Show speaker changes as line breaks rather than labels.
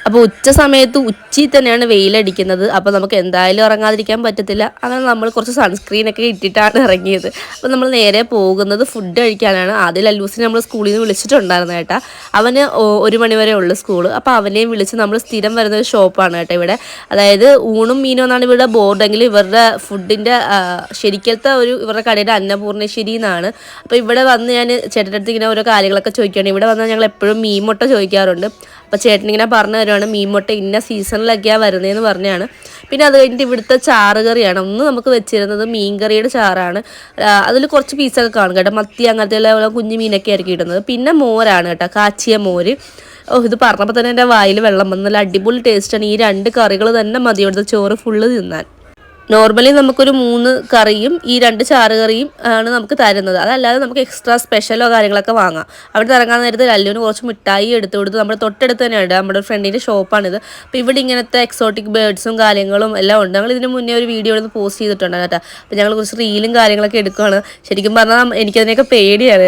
അപ്പോൾ ഉച്ച സമയത്ത് ഉച്ചയിൽ തന്നെയാണ് വെയിലടിക്കുന്നത്. അപ്പോൾ നമുക്ക് എന്തായാലും ഇറങ്ങാതിരിക്കാൻ പറ്റത്തില്ല. അങ്ങനെ നമ്മൾ കുറച്ച് സൺസ്ക്രീനൊക്കെ ഇട്ടിട്ടാണ് ഇറങ്ങിയത്. അപ്പോൾ നമ്മൾ നേരെ പോകുന്നത് ഫുഡ് കഴിക്കാനാണ്. ആദ്യം ലല്ലൂസിനെ നമ്മൾ സ്കൂളിൽ നിന്ന് വിളിച്ചിട്ടുണ്ടായിരുന്നു കേട്ടോ. അവന് 1 മണി വരെ ഉള്ളു സ്കൂൾ. അപ്പോൾ അവനെയും വിളിച്ച് നമ്മൾ സ്ഥിരം വരുന്നൊരു ഷോപ്പാണ് കേട്ടോ ഇവിടെ. അതായത് ഊണും മീനും എന്നാണ് ഇവിടെ ബോർഡെങ്കിൽ ഇവരുടെ ഫുഡിൻ്റെ ശരിക്കലത്തെ ഇവരുടെ കടയുടെ അന്നപൂർണേശ്വരി എന്നാണ്. അപ്പോൾ ഇവിടെ വന്ന് ഞാൻ ചേട്ടൻ്റെ അടുത്ത് ഇങ്ങനെ ഓരോ കാര്യങ്ങളൊക്കെ ചോദിക്കുകയാണ്. ഇവിടെ വന്നാൽ ഞങ്ങൾ എപ്പോഴും മീൻ മുട്ട ചോദിക്കാറുണ്ട്. അപ്പോൾ ചേട്ടനിങ്ങനെ പറഞ്ഞു തരുവാണ് മീൻ മുട്ട ഇന്ന സീസണിലൊക്കെയാണ് വരുന്നതെന്ന് പറഞ്ഞാണ്. പിന്നെ അത് കഴിഞ്ഞിട്ട് ഇവിടുത്തെ ചാറ് കറിയാണ്. ഒന്ന് നമുക്ക് വെച്ചിരുന്നത് മീൻ കറിയുടെ ചാറാണ്. അതിൽ കുറച്ച് പീസൊക്കെ കാണും കേട്ടോ. മത്തി അങ്ങനത്തെ കുഞ്ഞു മീനൊക്കെ ആയിരിക്കും ഇടുന്നത്. പിന്നെ മോരാണ് കേട്ടോ, കാച്ചിയ മോര്. ഇത് പറഞ്ഞപ്പോൾ തന്നെ എൻ്റെ വായിൽ വെള്ളം വന്നു. നല്ല അടിപൊളി ടേസ്റ്റാണ്. ഈ 2 കറികൾ തന്നെ മതി ഇവിടുത്തെ ചോറ് ഫുള്ള് തിന്നാൻ. നോർമലി നമുക്കൊരു 3 കറിയും ഈ 2 ചാറ് കറിയും ആണ് നമുക്ക് തരുന്നത്. അതല്ലാതെ നമുക്ക് എക്സ്ട്രാ സ്പെഷ്യലോ കാര്യങ്ങളൊക്കെ വാങ്ങാം. അവിടെ ഇറങ്ങാൻ നേരത്ത് ലല്ലുവിന് കുറച്ച് മിഠായി എടുത്തു കൊടുത്ത്. നമ്മുടെ തൊട്ടടുത്ത് തന്നെയാണ് നമ്മുടെ ഫ്രണ്ടിൻ്റെ ഷോപ്പാണിത്. അപ്പോൾ ഇവിടെ ഇങ്ങനത്തെ എക്സോട്ടിക് ബേർഡ്സും കാര്യങ്ങളും എല്ലാം ഉണ്ട്. ഞങ്ങൾ ഇതിന് മുന്നേ ഒരു വീഡിയോ പോസ്റ്റ് ചെയ്തിട്ടുണ്ട് കേട്ടോ. അപ്പോൾ ഞങ്ങൾ കുറച്ച് റീലും കാര്യങ്ങളൊക്കെ എടുക്കുകയാണ്. ശരിക്കും പറഞ്ഞാൽ എനിക്കതിനെയൊക്കെ പേടിയാണ്.